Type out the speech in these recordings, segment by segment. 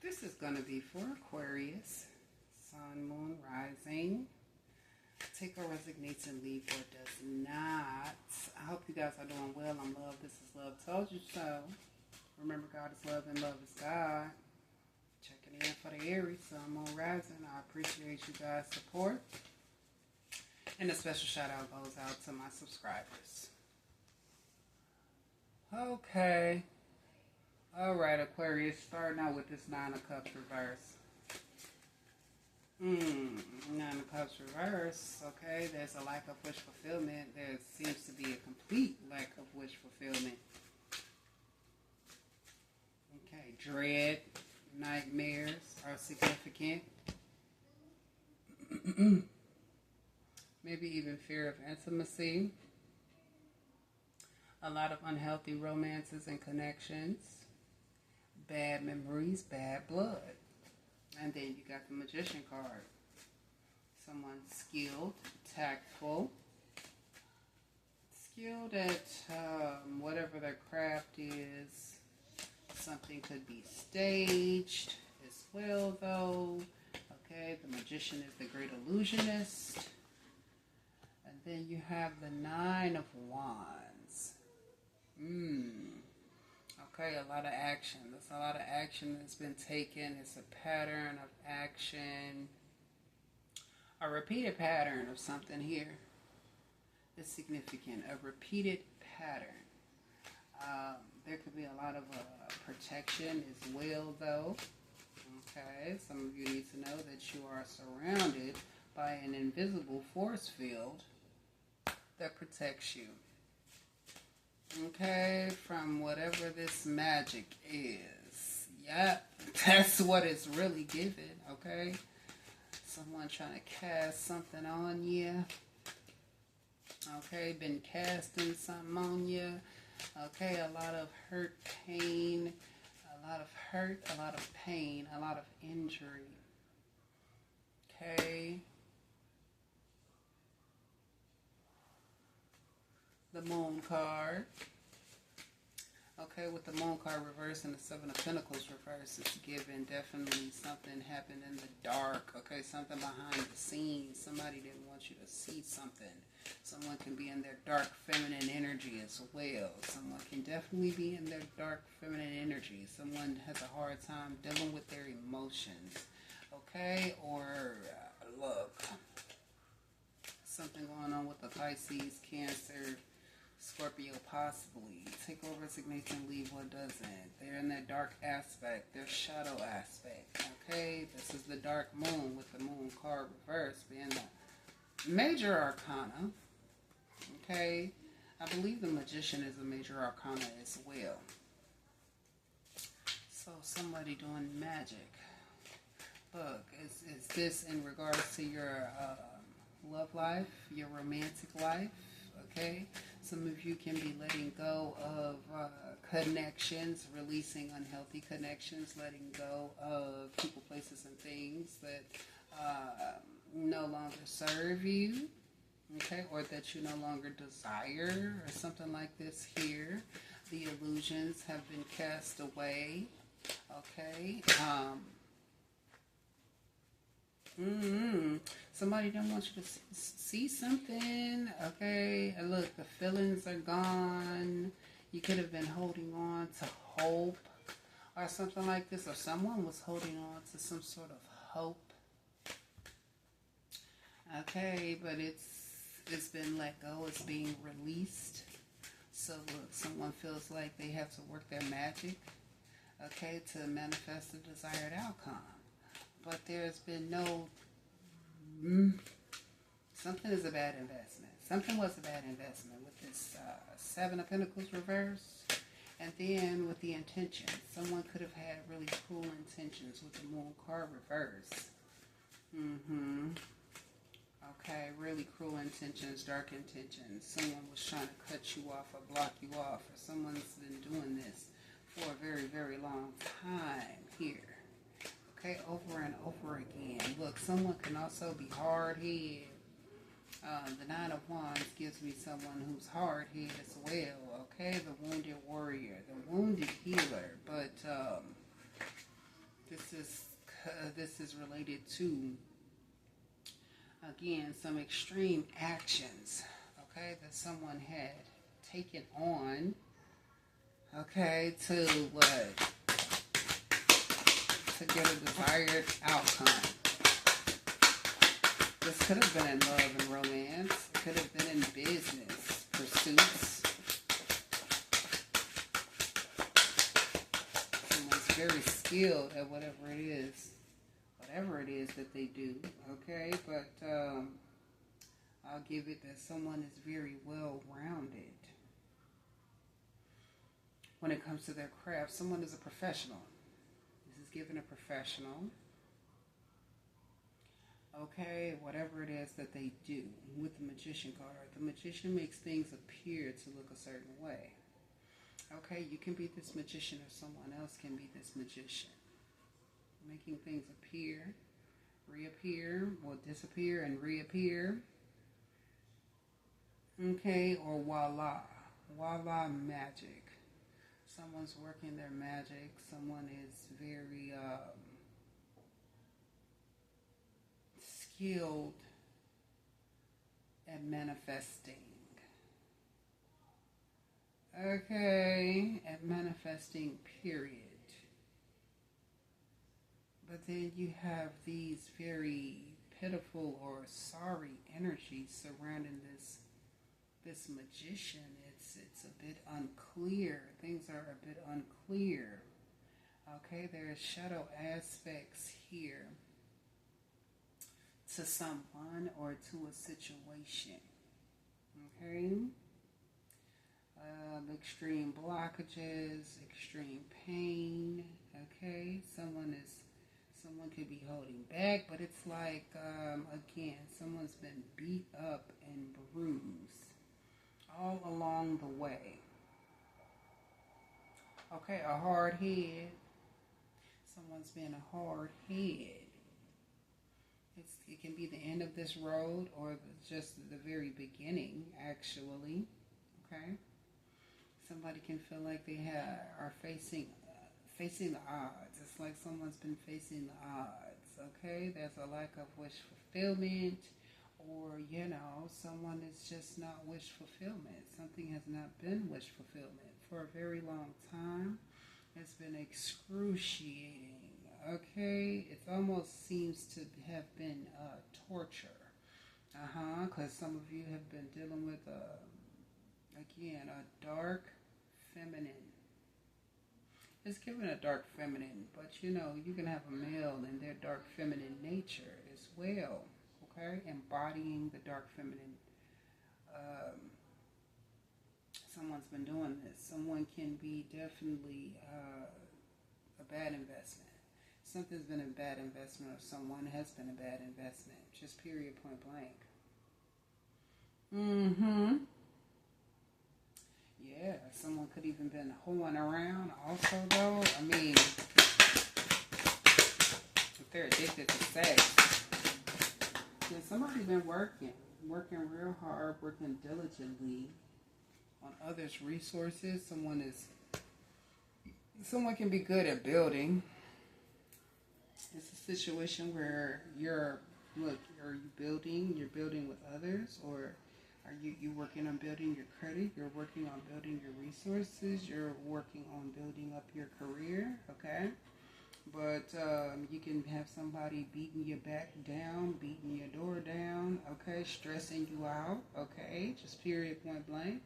This is going to be for Aquarius, Sun, Moon, Rising. Take or resignates and leave what does not. I hope you guys are doing well. I'm love. This is love. Told you so. Remember, God is love and love is God. Checking in for the Aries, Sun, Moon, Rising. I appreciate you guys' support. And a special shout out goes out to my subscribers. Okay. Alright, Aquarius, starting out with this Nine of Cups reverse. Nine of Cups reverse, okay, there's a lack of wish fulfillment. There seems to be a complete lack of wish fulfillment. Okay, dread, nightmares are significant. Maybe even fear of intimacy. A lot of unhealthy romances and connections. Bad memories, bad blood. And then you got the Magician card. Someone skilled, tactful, skilled at whatever their craft is. Something could be staged as well, though. Okay, the Magician is the great illusionist. And then you have the Nine of Wands. Okay, a lot of action. There's a lot of action that's been taken. It's a pattern of action. A repeated pattern of something here. It's significant. A repeated pattern. There could be a lot of protection as well, though. Okay, some of you need to know that you are surrounded by an invisible force field that protects you. Okay, from whatever this magic is. Yep, that's what it's really giving, okay? Someone trying to cast something on you. Okay, been casting something on you. Okay, a lot of hurt, pain, a lot of hurt, a lot of pain, a lot of injury. Okay. The Moon card. Okay, with the Moon card reverse and the Seven of Pentacles reverse, it's given definitely something happened in the dark. Okay, something behind the scenes. Somebody didn't want you to see something. Someone can be in their dark feminine energy as well. Someone can definitely be in their dark feminine energy. Someone has a hard time dealing with their emotions. Okay, or look, something going on with the Pisces, Cancer, Scorpio possibly. Take over, resignate, and leave what doesn't. They're in that dark aspect, their shadow aspect. Okay, this is the dark moon with the Moon card reverse being the major arcana. Okay, I believe the Magician is a major arcana as well. So somebody doing magic. Look, is this in regards to your love life, your romantic life? Okay, some of you can be letting go of connections, releasing unhealthy connections, letting go of people, places, and things that no longer serve you, okay, or that you no longer desire, or something like this here. The illusions have been cast away, okay. Somebody didn't want you to see something, okay? And look, the feelings are gone. You could have been holding on to hope or something like this, or someone was holding on to some sort of hope. Okay, but it's been let go. It's being released. So look, someone feels like they have to work their magic, okay, to manifest the desired outcome. But there's been no, something is a bad investment. Something was a bad investment with this Seven of Pentacles reverse. And then with the intention. Someone could have had really cruel intentions with the Moon card reverse. Okay, really cruel intentions, dark intentions. Someone was trying to cut you off or block you off. Or someone's been doing this for a very, very long time here. Okay, over and over again. Look, someone can also be hard-headed. The Nine of Wands gives me someone who's hard-headed as well. Okay, the wounded warrior, the wounded healer. But This is related to, again, some extreme actions, okay, that someone had taken on, okay, to what? To get a desired outcome. This could have been in love and romance. It could have been in business pursuits. Someone's very skilled at whatever it is that they do, okay? But I'll give it that someone is very well-rounded when it comes to their craft. Someone is a professional. This is given a professional, okay? Whatever it is that they do. With the Magician card, the Magician makes things appear to look a certain way. Okay, you can be this magician or someone else can be this magician. Making things appear, reappear, or disappear and reappear. Okay, or voila. Voila magic. Someone's working their magic. Someone is very skilled at manifesting. Okay, at manifesting, period. But then you have these very pitiful or sorry energies surrounding this magician. It's a bit unclear. Things are a bit unclear. Okay, there are shadow aspects here to someone or to a situation. Okay. Extreme blockages, extreme pain. Okay, someone could be holding back, but it's like again, someone's been beat up and bruised all along the way. Okay, a hard head. Someone's been a hard head. It can be the end of this road or just the very beginning, actually. Okay. Somebody can feel like they are facing the odds. It's like someone's been facing the odds. Okay, there's a lack of wish fulfillment, or someone is just not wish fulfillment. Something has not been wish fulfillment for a very long time. It's been excruciating. Okay, it almost seems to have been torture. Because some of you have been dealing with a dark feminine. It's given a dark feminine, but you can have a male in their dark feminine nature as well. Okay, embodying the dark feminine. Someone's been doing this. Someone can be definitely a bad investment. Something's been a bad investment, or someone has been a bad investment. Just period, point blank. Yeah, someone could even been hoeing around also, though. I mean, if they're addicted to sex, then somebody's been working real hard, working diligently on others' resources. Someone can be good at building. It's a situation where are you building? You're building with others, or are you working on building your credit? You're working on building your resources. You're working on building up your career, okay? But you can have somebody beating your back down, beating your door down, okay? Stressing you out, okay? Just period, point blank.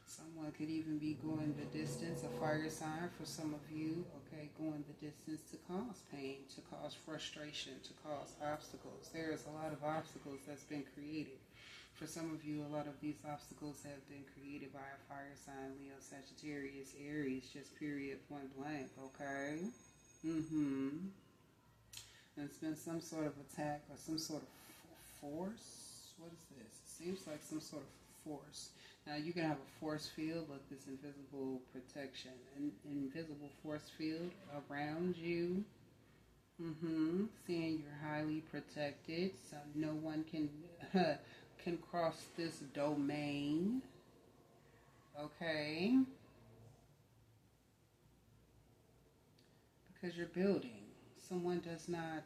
Someone could even be going the distance, a fire sign for some of you, okay? Going the distance to cause pain, to cause frustration, to cause obstacles. There's a lot of obstacles that's been created. For some of you, a lot of these obstacles have been created by a fire sign, Leo, Sagittarius, Aries, just period, point blank, okay? And it's been some sort of attack or some sort of force. What is this? It seems like some sort of force. Now, you can have a force field with this invisible protection, an invisible force field around you. Seeing you're highly protected, so no one can cross this domain. Okay? Because you're building. someone does not,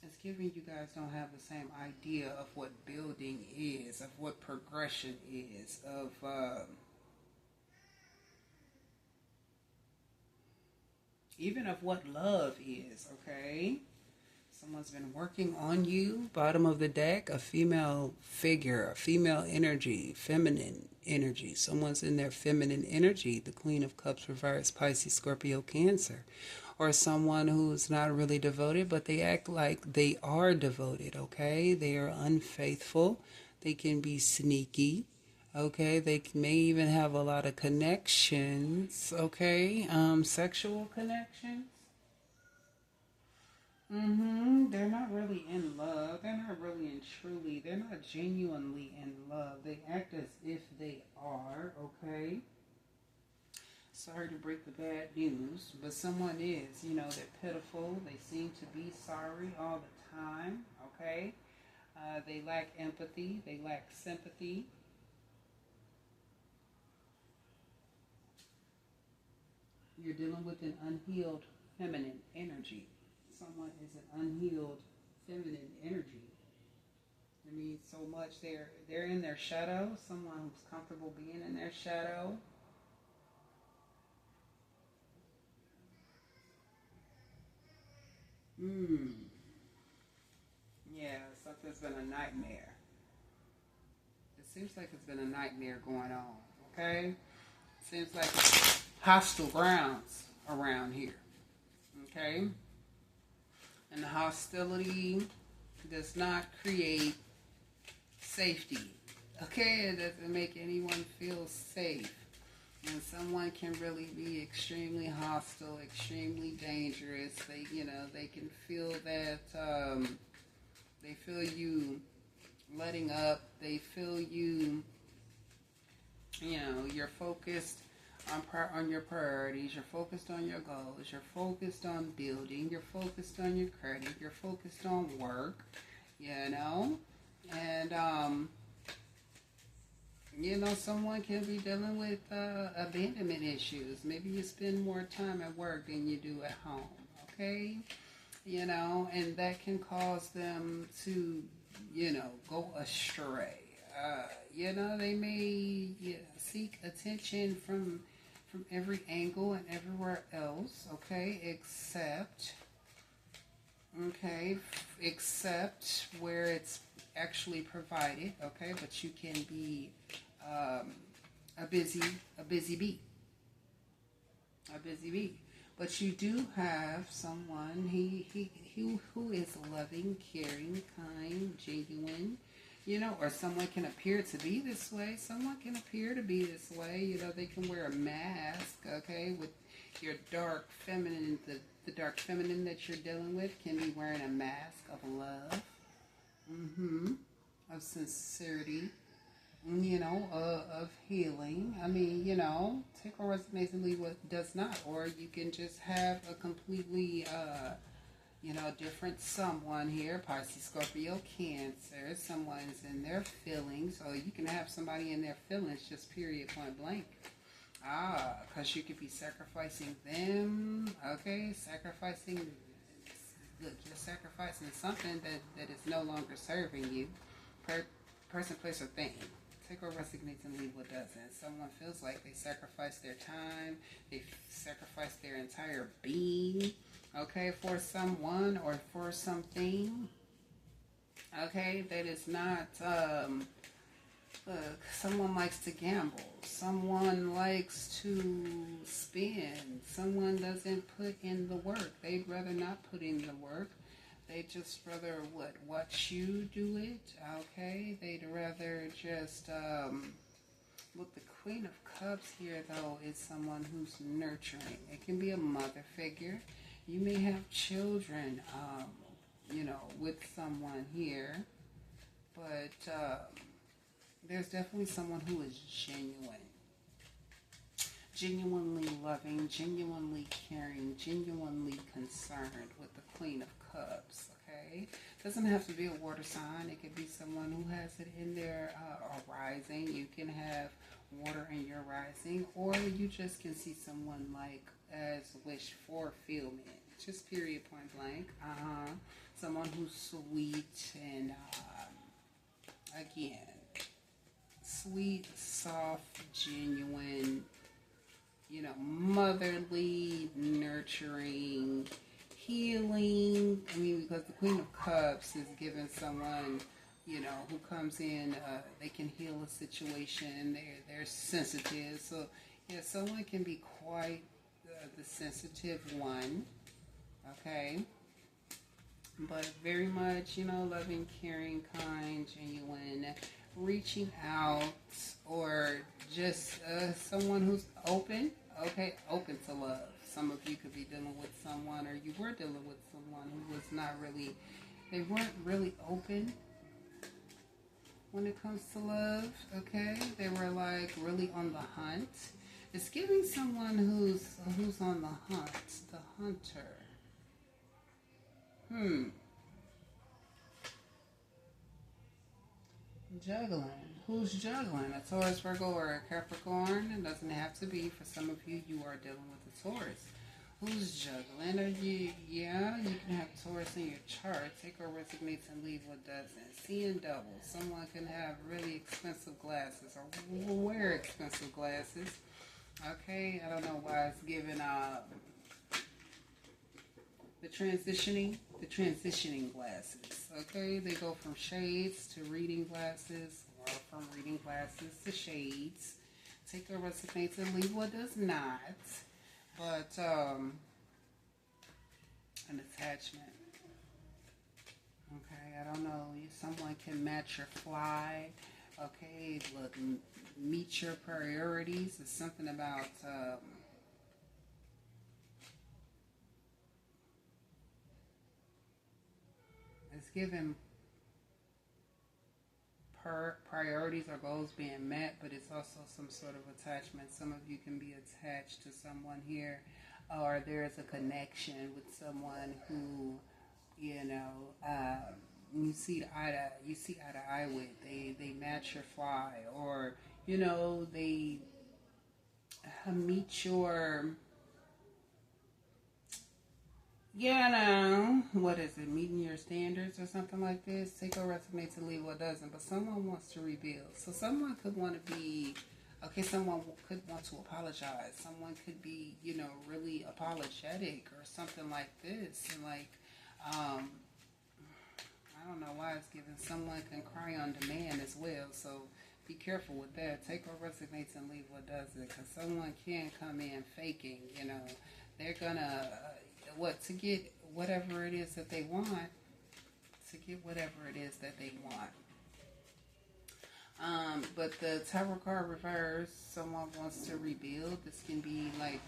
it's giving you guys don't have the same idea of what building is, of what progression is, of, even of what love is, okay? Someone's been working on you. Bottom of the deck, a female figure, a female energy, feminine energy. Someone's in their feminine energy. The Queen of Cups reversed, Pisces, Scorpio, Cancer. Or someone who's not really devoted, but they act like they are devoted, okay? They are unfaithful. They can be sneaky. Okay, they may even have a lot of connections, okay? Sexual connections. They're not really in love. They're not really and truly. They're not genuinely in love. They act as if they are, okay? Sorry to break the bad news, but someone is. You know, they're pitiful. They seem to be sorry all the time, okay? They lack empathy. They lack sympathy. You're dealing with an unhealed feminine energy. Someone is an unhealed feminine energy. I mean, so much they're in their shadow. Someone who's comfortable being in their shadow. Yeah, something's been a nightmare. It seems like it's been a nightmare going on. Okay, it seems like hostile grounds around here. Okay, and the hostility does not create safety. Okay, it doesn't make anyone feel safe. And someone can really be extremely hostile, extremely dangerous. They can feel that, they feel you letting up. They feel you, you're focused on your priorities. You're focused on your goals. You're focused on building. You're focused on your credit. You're focused on work, and, someone can be dealing with abandonment issues. Maybe you spend more time at work than you do at home, okay? And that can cause them to, go astray. They may seek attention from every angle and everywhere else, okay, except where it's actually provided, okay, but you can be a busy bee. But you do have someone who is loving, caring, kind, genuine, or someone can appear to be this way. Someone can appear to be this way. They can wear a mask, okay, with your dark feminine, the dark feminine that you're dealing with can be wearing a mask of love, of sincerity, of healing. I mean, take or resonates and leave what does not. Or you can just have a completely, different someone here. Pisces, Scorpio, Cancer. Someone's in their feelings. Or you can have somebody in their feelings, just period, point blank. Because you could be sacrificing them. Okay, look, you're sacrificing something that is no longer serving you. Person, place, or thing. Take or resignates and leave what doesn't. Someone feels like they sacrificed their time, they sacrificed their entire being, okay, for someone or for something, okay, that is not, look, someone likes to gamble, someone likes to spend, someone doesn't put in the work, they'd rather not put in the work. They just rather watch you do it, okay? They'd rather just, look, the Queen of Cups here, though, is someone who's nurturing. It can be a mother figure. You may have children, with someone here. But there's definitely someone who is genuinely loving, genuinely caring, genuinely concerned with the Queen of Cups, okay? Doesn't have to be a water sign. It could be someone who has it in their rising. You can have water in your rising, or you just can see someone like as wish for fulfillment. Just period, point blank. Someone who's sweet and, again, sweet, soft, genuine, motherly, nurturing, healing. I mean, because the Queen of Cups is giving someone, who comes in, they can heal a situation. They're sensitive. So, yeah, someone can be quite the sensitive one. Okay. But very much, loving, caring, kind, genuine, reaching out, or just someone who's open, open to love. Some of you could be dealing with someone, or you were dealing with someone who was not really, they weren't really open when it comes to love, okay? They were like really on the hunt. It's giving someone who's on the hunt, the hunter. Juggling. Who's juggling? A Taurus, Virgo, or a Capricorn? It doesn't have to be. For some of you, you are dealing with a Taurus. Who's juggling? Are you? Yeah, you can have Taurus in your chart. Take or resignates and leave what doesn't. Seeing double. Someone can have really expensive glasses or wear expensive glasses. Okay, I don't know why it's giving the transitioning glasses. Okay, they go from shades to reading glasses, or from reading glasses to shades. Take or resignates and leave what does not. But an attachment. Okay, I don't know. Someone can match your fly. Okay, look, meet your priorities. It's something about it's given priorities or goals being met, but it's also some sort of attachment. Some of you can be attached to someone here, or there's a connection with someone who, you see eye to eye with. They match your fly, or they meet your. What is it? Meeting your standards or something like this. Take or resonate to leave what doesn't. But someone wants to rebuild. So someone could want to be, someone could want to apologize. Someone could be, really apologetic or something like this. And I don't know why it's given. Someone can cry on demand as well. So be careful with that. Take or resonate and leave what doesn't. Because someone can come in faking, They're going to... to get whatever it is that they want, but the Tower card reverse, someone wants to rebuild. This can be like,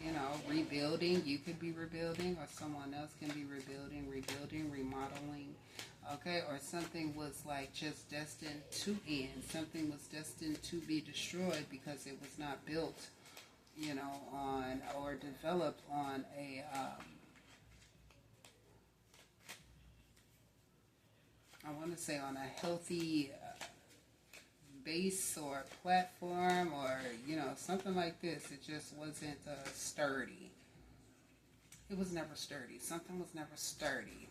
rebuilding. You could be rebuilding, or someone else can be rebuilding, remodeling, okay? Or something was like just destined to end. Something was destined to be destroyed because it was not built, on or developed on a I want to say on a healthy base or platform, or something like this. It just wasn't sturdy. It was never sturdy. Something was never sturdy.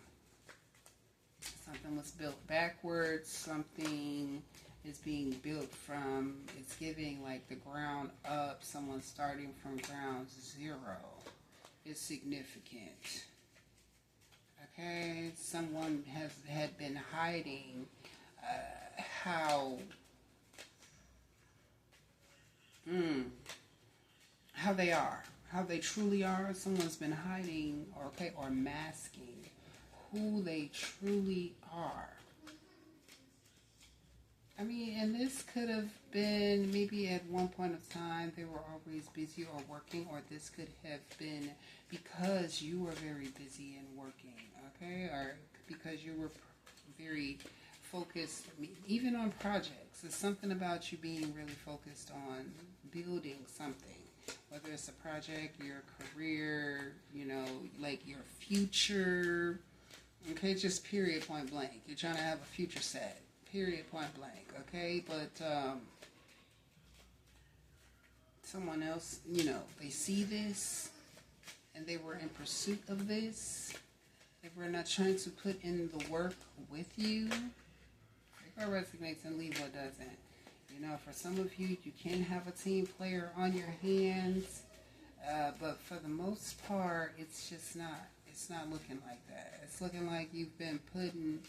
Something was built backwards. Something is being built from, it's giving like the ground up. Someone starting from ground zero is significant. Okay, someone had been hiding how they truly are. Someone's been hiding, or masking who they truly are. I mean, and this could have been maybe at one point of time they were always busy or working, or this could have been because you were very busy and working, okay? Or because you were very focused, even on projects. It's something about you being really focused on building something, whether it's a project, your career, like your future, okay? Just period, point blank. You're trying to have a future set. Period, point blank, okay? But someone else, they see this, and they were in pursuit of this. They were not trying to put in the work with you. What resonates and leave what doesn't. You know, for some of you, you can have a team player on your hands, but for the most part, it's just not. It's not looking like that. It's looking like you've been putting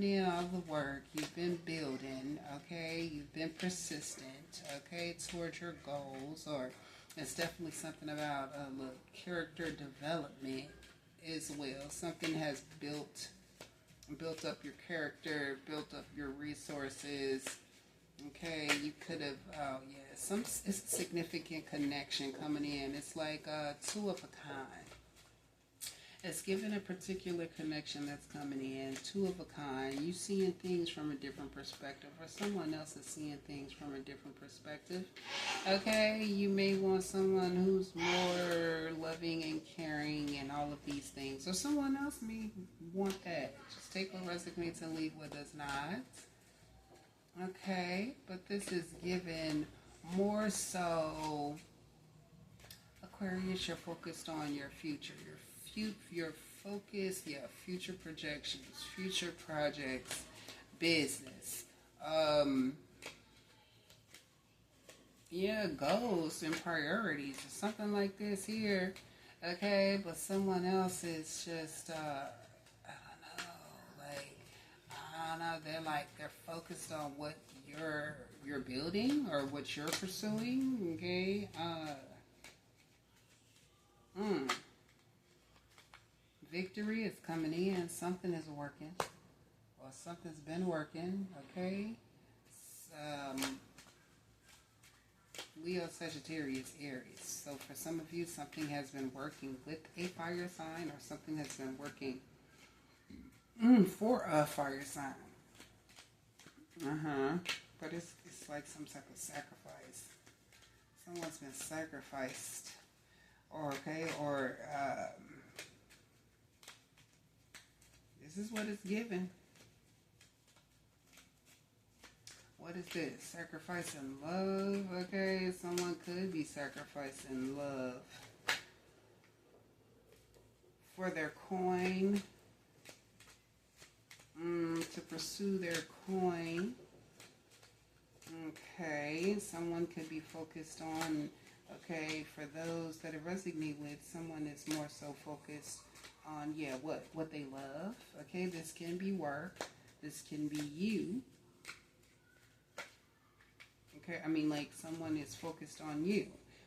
in all the work. You've been building, okay? You've been persistent, okay, towards your goals. Or it's definitely something about character development as well. Something has built up your character, built up your resources. Okay, you could have, it's a significant connection coming in. It's like two of a kind. It's given a particular connection that's coming in, two of a kind. You seeing things from a different perspective, or someone else is seeing things from a different perspective. Okay, you may want someone who's more loving and caring and all of these things, or someone else may want that. Just take what resonates and leave what does not. Okay, but this is given more so, Aquarius, you're focused on your future, your focus, future projections, future projects, business, goals and priorities, or something like this here, okay, but someone else is just, they're focused on what you're building or what you're pursuing, okay, Victory is coming in. Something is working, or something's been working, okay? Leo, Sagittarius, Aries. So for some of you, something has been working with a fire sign, or something has been working for a fire sign. But it's like some type of sacrifice. Someone's been sacrificed, or this is what it's given. What is this? Sacrificing love. Okay, someone could be sacrificing love for their coin, to pursue their coin. Okay, someone could be focused on, for those that it resonate with, someone is more so focused on, what they love. Okay, this can be work. This can be you. Okay, someone is focused on you,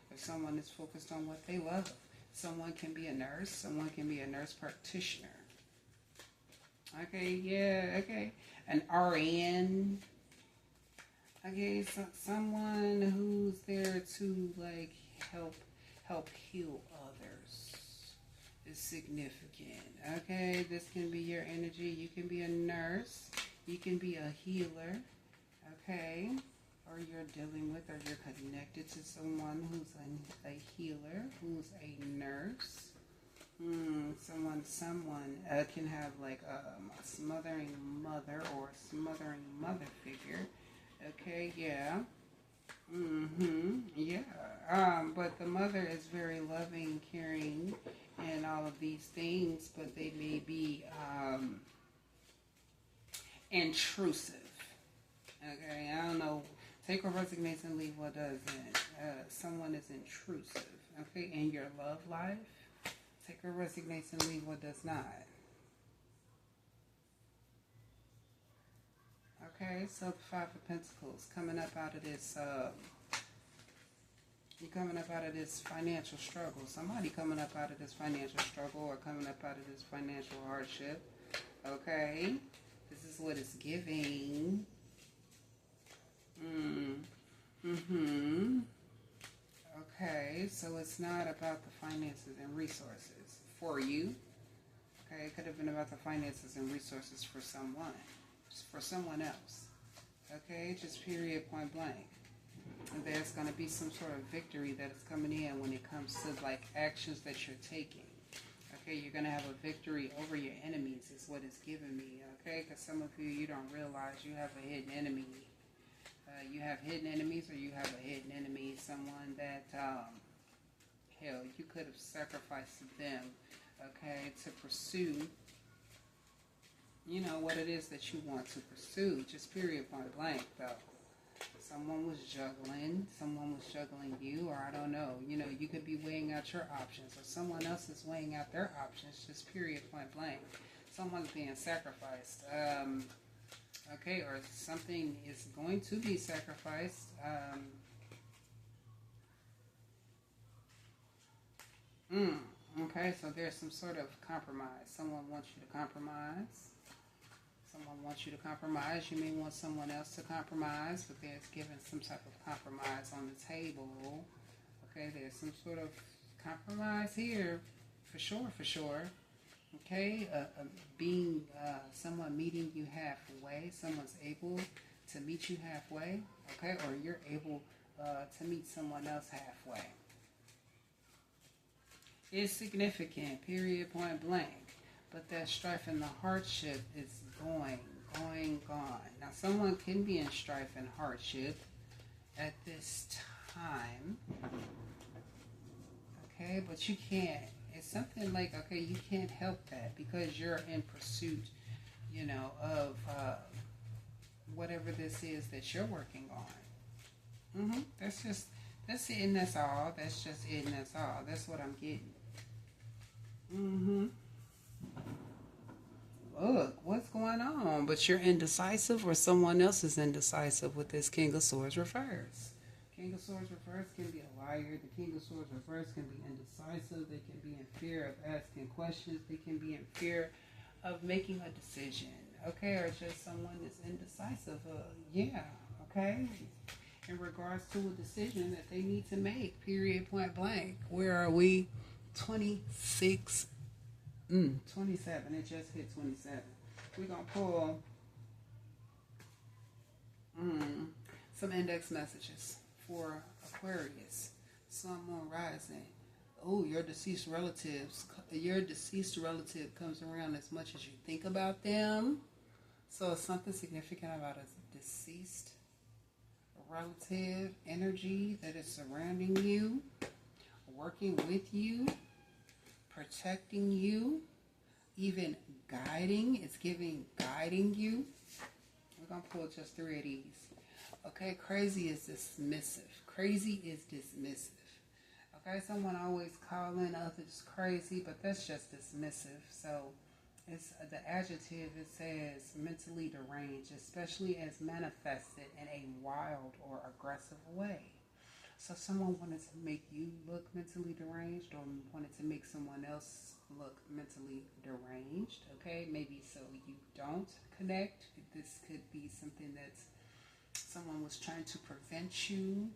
or someone is focused on what they love. Someone can be a nurse. Someone can be a nurse practitioner. Okay, an RN. Okay, so someone who's there to help heal others is significant. Okay, this can be your energy. You can be a nurse. You can be a healer. Okay, or you're dealing with, or you're connected to someone who's a healer, who's a nurse. Someone can have a smothering mother or a smothering mother figure. Okay, but the mother is very loving, caring, and all of these things, but they may be intrusive. Okay, I don't know. Take what resonates and leave what doesn't. Someone is intrusive, okay, in your love life. Take what resonates and leave what does not. Okay, so the Five of Pentacles, coming up out of this, you're coming up out of this financial struggle. Somebody coming up out of this financial struggle, or coming up out of this financial hardship. Okay, this is what it's giving. Okay, so it's not about the finances and resources for you. Okay, it could have been about the finances and resources for someone. Just for someone else. Okay, just period, point blank. And there's going to be some sort of victory that is coming in when it comes to actions that you're taking. Okay, you're going to have a victory over your enemies is what it's giving me. Okay, because some of you don't realize you have a hidden enemy. You have hidden enemies, or you have a hidden enemy, someone that hell, you could have sacrificed them, okay, to pursue, you know, what it is that you want to pursue. Just period, point blank, though. Someone was juggling you, or I don't know. You know, you could be weighing out your options, or someone else is weighing out their options, just period, point blank. Someone's being sacrificed. Okay, or something is going to be sacrificed. Okay, so there's some sort of compromise. Someone wants you to compromise. Someone wants you to compromise. You may want someone else to compromise, but there's given some type of compromise on the table. Okay, there's some sort of compromise here, for sure. Okay, being someone meeting you halfway. Someone's able to meet you halfway. Okay, or you're able to meet someone else halfway. It's significant, period, point blank. But that strife and the hardship is gone. Now, someone can be in strife and hardship at this time. Okay, but you can't. It's something like, okay, you can't help that because you're in pursuit, you know, of whatever this is that you're working on. That's it and that's all. That's just it and that's all. That's what I'm getting. Look, what's going on? But you're indecisive, or someone else is indecisive with this King of Swords reverse. King of Swords reverse can be a liar. The King of Swords reverse can be indecisive. They can be in fear of asking questions. They can be in fear of making a decision. Okay, or just someone that's indecisive. Okay. In regards to a decision that they need to make. Period, point blank. Where are we? 26. 27. It just hit 27. We're going to pull some index messages for Aquarius. Sun, Moon, Rising. Oh, your deceased relative comes around as much as you think about them. So it's something significant about a deceased relative energy that is surrounding you, working with you, protecting you, even guiding. It's giving guiding you. We're going to pull just 3 of these. Okay, crazy is dismissive. Okay, someone always calling others crazy, but that's just dismissive. So it's the adjective, it says mentally deranged, especially as manifested in a wild or aggressive way. So someone wanted to make you look mentally deranged, or wanted to make someone else look mentally deranged, okay? Maybe so you don't connect. This could be something that's someone was trying to prevent you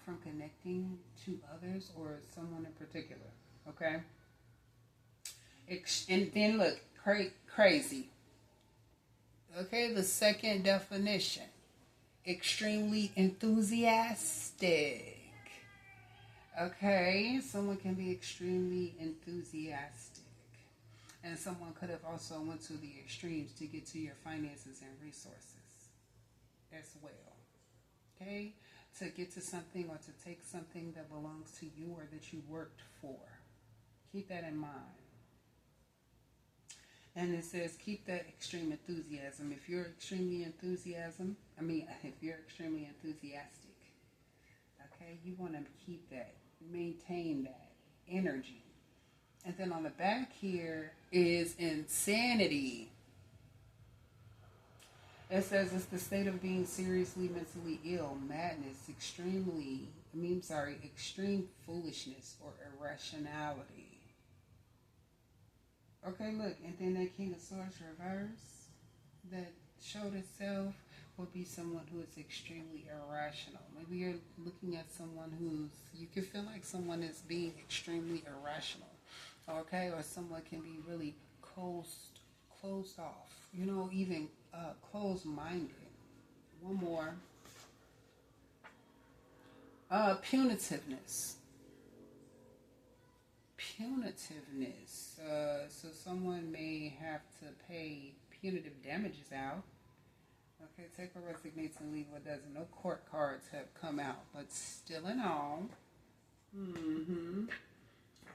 from connecting to others or someone in particular, okay? And then look, crazy. Okay, the second definition. Extremely enthusiastic. Okay, someone can be extremely enthusiastic. And someone could have also went to the extremes to get to your finances and resources as well. Okay, to get to something or to take something that belongs to you or that you worked for. Keep that in mind. And it says, keep that extreme enthusiasm. If you're extremely enthusiastic, okay, you want to keep that, maintain that energy. And then on the back here is insanity. It says it's the state of being seriously mentally ill, madness, extreme foolishness or irrationality. Okay, look, and then that King of Swords reverse that showed itself would be someone who is extremely irrational. Maybe you're looking at someone you can feel like someone is being extremely irrational, okay? Or someone can be really closed off, even closed-minded. One more. Punitiveness. So someone may have to pay punitive damages out. Okay, take or resignate and leave what doesn't. No court cards have come out, but still in all, Mm-hmm.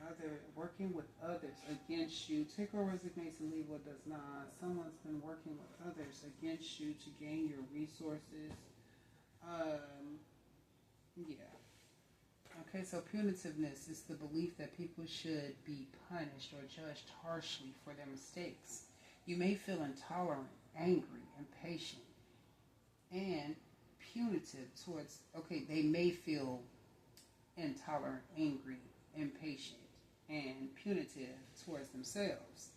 Other working with others against you. Take or resignate and leave what does not. Someone's been working with others against you to gain your resources. Yeah. Okay, so punitiveness is the belief that people should be punished or judged harshly for their mistakes. You may feel intolerant, angry, impatient, and punitive towards, okay, they may feel intolerant, angry, impatient, and punitive towards themselves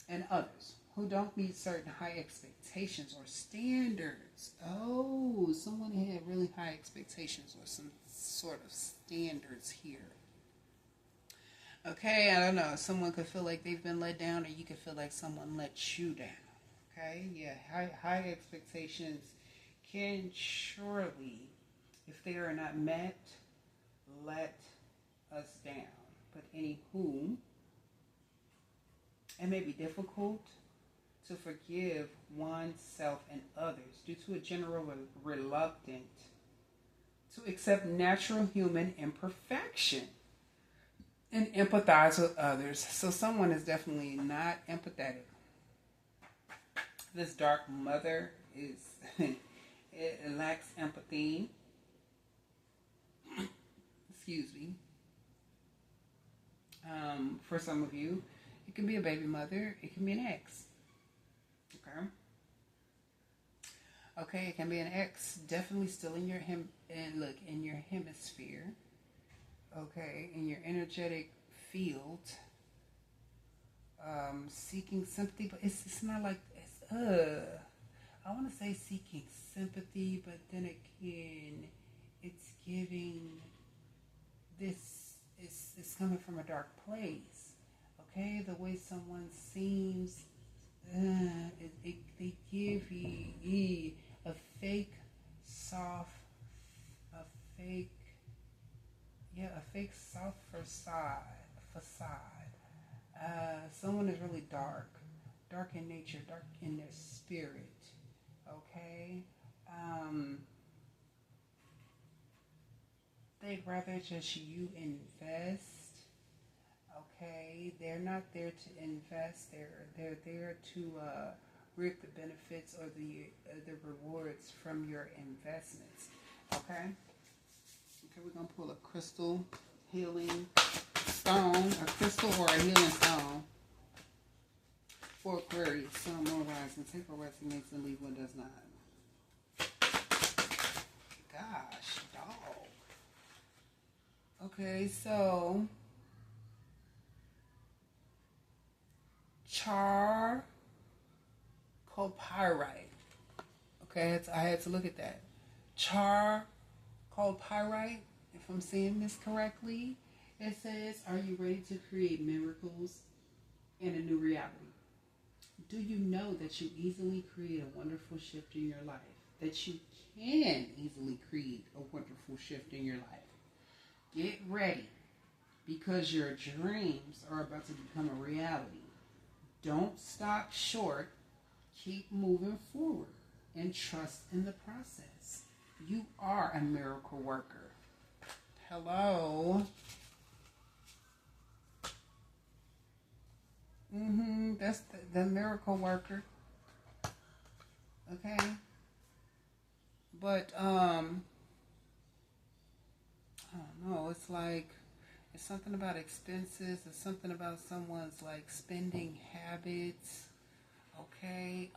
and others who don't meet certain high expectations or standards. Oh, someone had really high expectations or some sort of standards here. Okay, I don't know. Someone could feel like they've been let down, or you could feel like someone let you down. Okay, yeah, high expectations can surely, if they are not met, let us down. But anywho, it may be difficult to forgive oneself and others due to a general reluctance to accept natural human imperfection and empathize with others. So someone is definitely not empathetic. This dark mother is it lacks empathy. Excuse me. For some of you, it can be a baby mother. It can be an ex. Okay. Okay, it can be an ex. Definitely still in your in your hemisphere. Okay, in your energetic field. Seeking sympathy, but it's not like it's I want to say seeking sympathy, but then again, it's giving this. It's coming from a dark place. Okay, the way someone seems, they give you a fake, soft, a fake, a fake soft facade. Someone is really dark in nature, dark in their spirit. Okay, they'd rather just you invest. Okay, they're not there to invest. They're there to reap the benefits or the rewards from your investments. Okay. Okay, we're gonna pull a crystal healing stone, a crystal or a healing stone for Aquarius, Sun, Moon, Rising. Take what resonates and leave what does not. Gosh, dog. Okay, so charcoal pyrite. Okay, I had to look at that. Charcoal pyrite, if I'm saying this correctly, it says, are you ready to create miracles in a new reality? Do you know that you easily create a wonderful shift in your life? That you can easily create a wonderful shift in your life. Get ready, because your dreams are about to become a reality. Don't stop short. Keep moving forward and trust in the process. You are a miracle worker. Hello. That's the miracle worker. Okay. But I don't know. It's like it's something about expenses. It's something about someone's like spending habits. Okay.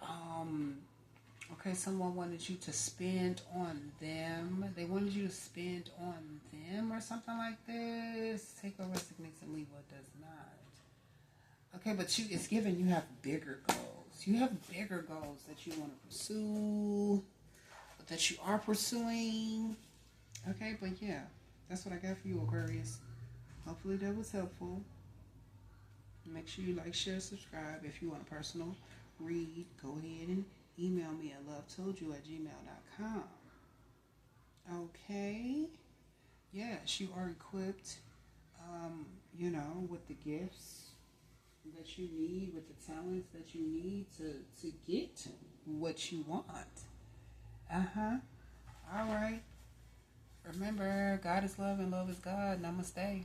Okay, someone wanted you to spend on them. They wanted you to spend on them or something like this. Take or resignate and leave what does not. Okay, but it's given you have bigger goals. You have bigger goals that you want to pursue, that you are pursuing. Okay, but yeah, that's what I got for you, Aquarius. Hopefully that was helpful. Make sure you like, share, subscribe. If you want a personal read, go ahead and email me at lovetoldyu@gmail.com. Okay. Yes, you are equipped, with the gifts that you need, with the talents that you need to get to what you want. All right. Remember, God is love and love is God. Namaste.